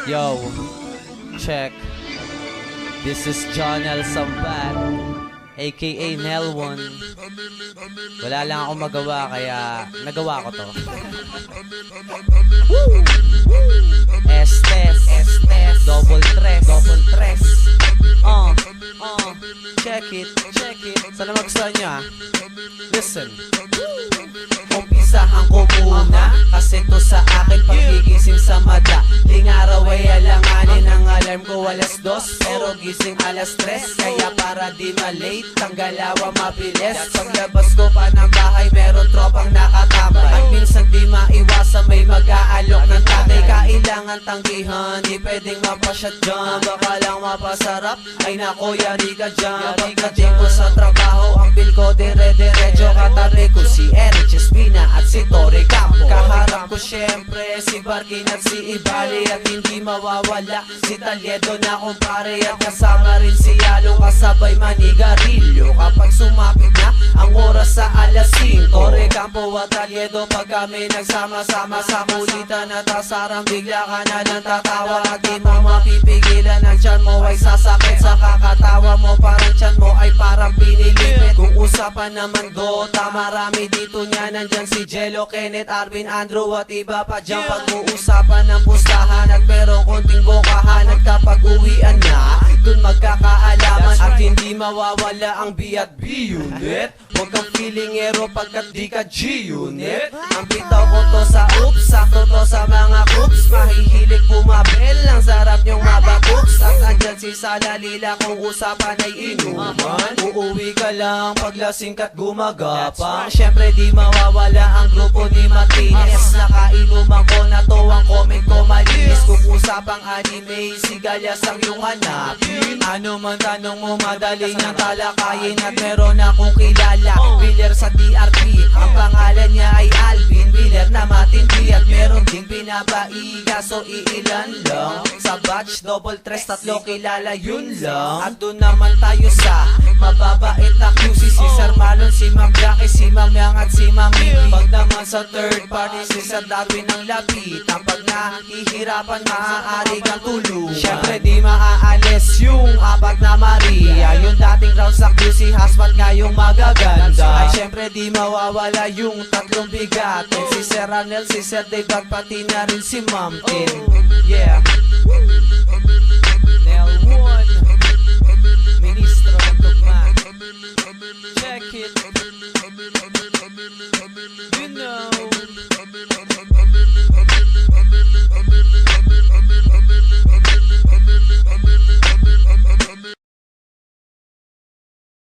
Yo, check. This is John L. Sambat, aka Nelwon. Wala lang akong magawa kaya nagawa ko to. Estes, double tres. Check it. Sana magustuhan nyo ha. Listen. Umpisahan ko muna kasi to sa akin paggigising sa mada. Ling araw ay alanganin ang alarm ko alas 2 pero gising alas 3. Kaya para di malate ang galawa mabilis. Paglabas ko pa ng bahay meron tropang nakatambay. At minsan di maiwasan may mag-aalok ng tatay. Kailangan tanggihan, di pwedeng mapasyat dyan. Baka lang mapasarap, ay nako yari ka dyan. Pagdating ko sa trabaho ang bill ko dire-diretso. Katabi ko si Eric Chespina at si Torre Campo. Kaharap ko syempre si Barkin at si Ibali. At hindi mawawala si Taliedo na kumpare. At kasama rin si Yalo kasabay manigarilyo. Kapag sumapit na ang oras sa alas 5, Torre Campo at Taliedo pag kami nagsama-sama sa kulitan at asaran, bigla ka na lang tatawa at di mo mapipigilan. Ang tiyan mo ay sasakit sa kakatawa mo. Parang tiyan mo ay parang pinilipit. Kung usapan naman Dota, marami dito niya. Nandyan si Jello, Kenneth, Arvin, Andrew at iba pa dyan. Pag-uusapan ng pustahan at merong konting bokahan. At kapag uwian na, dun magkakaalaman. At hindi mawawala ang B at B unit. Huwag kang feelingero pagkat di ka G-unit. Ang bitaw ko to sa oops, sakto to sa mga coops. Mahihilig bumabel, ang sarap nyong mabakups. At andyan si Salalila kung usapan ay inuman. Uuwi ka lang paglasing ka't gumagapang. Siyempre di mawawala ang grupo ni Martinez. Nakainuman ko na to ang comment ko malinis. Kung usapang anime, si Galyas ang iyong hanapin. Ano man tanong mo madaling nang talakayin. At meron akong kilala Biller sa DRP, ang pangalan niya ay Alvin Biller na matindi at meron ding pinapaiga. So iilan lang sa batch, double tres, tatlo kilala yun lang. At doon naman tayo sa mababait na QC, si Sir Malon, si Ma'am Jackie, si Ma'am Yang at si Ma'am Mimi. Pag naman sa third party, si Sir Darwin ang lapitan. Pag nahihirapan, maaari kang tulungan. Siyempre di maaalis yung apat na Maria. Yung dating round sa QC, hasmat ngayong magaganda. Ay syempre di mawawala yung tatlong bigatin. Si Sir Ranel, si Sir Dave at pati na rin si Ma'am Tin. Yeah, Nelwon, ministro ng tugma. Check it. You know